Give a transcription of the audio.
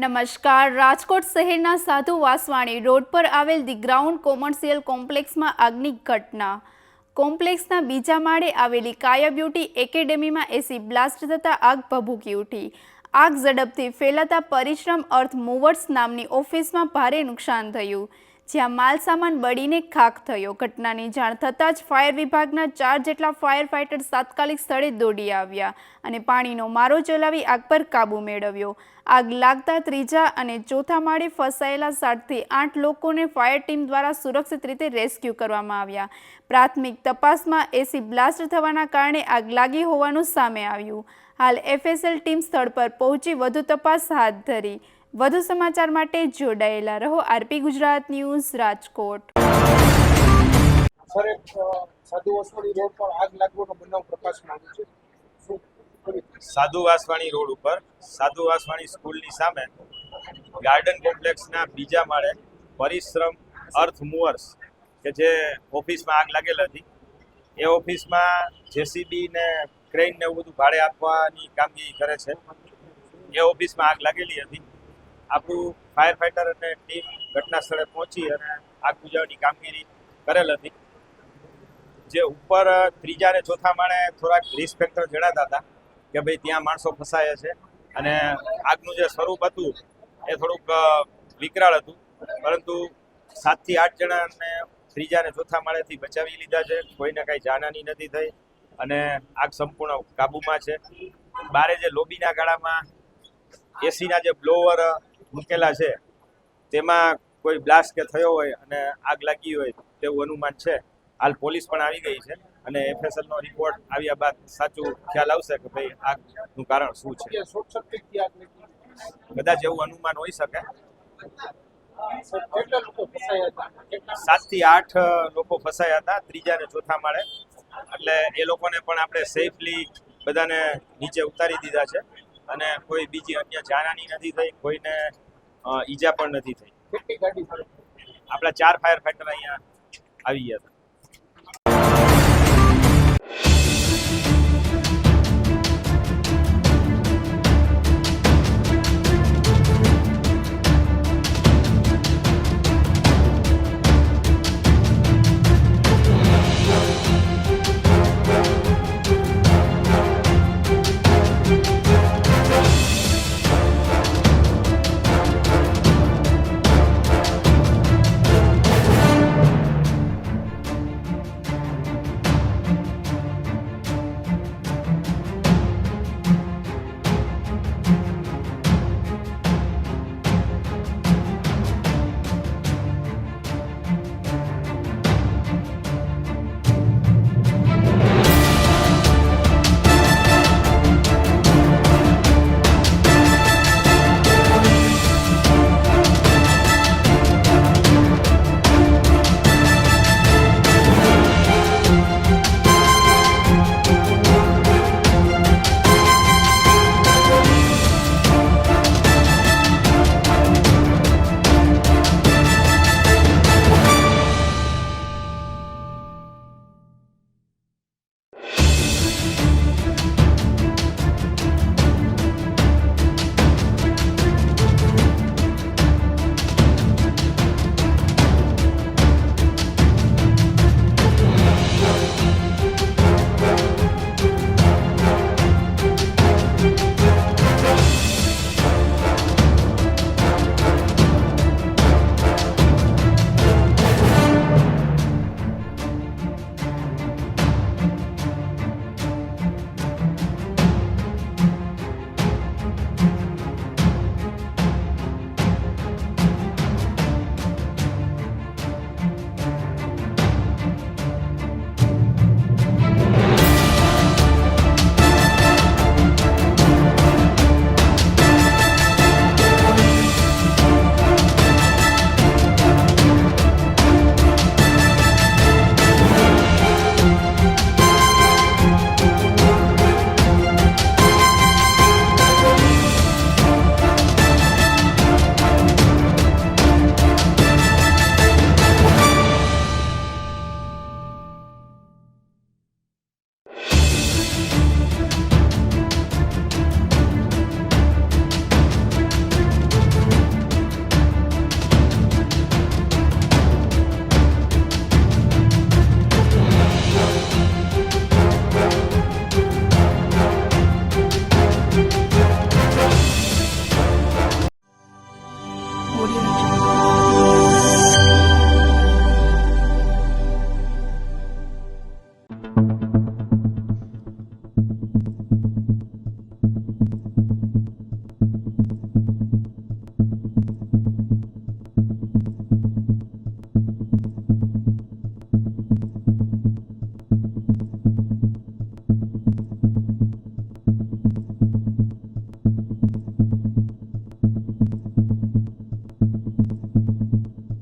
નમસ્કાર। રાજકોટ શહેરના સાધુ વાસવાણી રોડ પર આવેલ ધી ગ્રાઉન્ડ કોમર્શિયલ કોમ્પ્લેક્સમાં આગની ઘટના। કોમ્પ્લેક્સના બીજા માળે આવેલી કાયા બ્યુટી એકેડેમીમાં એસી બ્લાસ્ટ થતાં આગ ભભૂકી ઉઠી। આગ ઝડપથી ફેલાતા પરિશ્રમ અર્થ મૂવર્સ નામની ઓફિસમાં ભારે નુકસાન થયું, જ્યાં માલ સામાન બળીને ખાખ થયો। ઘટનાની જાણ થતાં જ ફાયર વિભાગના 4 જેટલા ફાયર ફાઇટર તાત્કાલિક સ્થળે દોડી આવ્યા અને પાણીનો મારો ચલાવી આગ પર કાબૂ મેળવ્યો। આગ લાગતા ત્રીજા અને ચોથા માળે ફસાયેલા 7 થી 8 લોકોને ફાયર ટીમ દ્વારા સુરક્ષિત રીતે રેસ્ક્યુ કરવામાં આવ્યા। પ્રાથમિક તપાસમાં એસી બ્લાસ્ટ થવાના કારણે આગ લાગી હોવાનું સામે આવ્યું। હાલ એફએસએલ ટીમ સ્થળ પર પહોંચી વધુ તપાસ હાથ ધરી। વધુ સમાચાર માટે જોડાયેલા રહો RP Gujarat news Rajkot. Sir, એક સાધુ વાસવાણી રોડ પર આગ લાગવાનો બનાવ પ્રકાશમાં આવ્યો છે। સાધુ વાસવાણી રોડ ઉપર સાધુ વાસવાણી સ્કૂલની સામે ગાર્ડન કોમ્પ્લેક્સના બીજા માળે પરિશ્રમ અર્થ મૂવર્સ કે જે ઓફિસમાં આગ લાગેલ હતી, એ ઓફિસમાં જેસીબી ને ક્રેન ને એવું બધું ભાડે આપવાની કામગીરી કરે છે। એ ઓફિસમાં આગ લાગેલી હતી। આપણું ફાયર ફાઇટર અને ટીમ ઘટના સ્થળે પહોંચી અને આગ બુઝાવવાની કામગીરી કરેલ હતી। જે ઉપર ત્રીજા અને ચોથા માળે થોડાક રિસ્ક ફેક્ટર જણાતા હતા કે ભાઈ ત્યાં માણસો ફસાયા છે અને આગનું જે સ્વરૂપ હતું એ થોડુંક વિકરાળ હતું, પરંતુ 7 થી 8 જણાને ત્રીજા અને ચોથા માળેથી બચાવી લીધા છે। કોઈને કાંઈ જાનહાની નથી થઈ અને આગ સંપૂર્ણ કાબૂમાં છે। બારે જે લોબીના ગાળામાં એસીના જે બ્લોવર મૂકેલા છે તેમાં કોઈ બ્લાસ્ટ કે થયો હોય અને આગ લાગી હોય તેવું અનુમાન છે। હાલ પોલીસ પણ આવી ગઈ છે અને એફએસએલનો રિપોર્ટ આવ્યા બાદ સાચું ખ્યાલ આવશે કે ભાઈ આગનું કારણ શું છે। શોર્ટ સર્કિટથી આગ લાગી, કદાચ એવું અનુમાન હોઈ શકે। કેટલા લોકો ફસાયા હતા? 7 થી 8 લોકો ફસાયા હતા ત્રીજા અને ચોથા માળે, એટલે એ લોકોને પણ આપણે સેફલી બધાને નીચે ઉતારી દીધા છે અને કોઈ બીજી અન્ય જાનહાની નથી થઈ, કોઈને ઈજા પણ નથી થઈ। કેટલી ગાડી? આપણા 4 ફાયર ફાઇટર અહીંયા આવી ગયા હતા।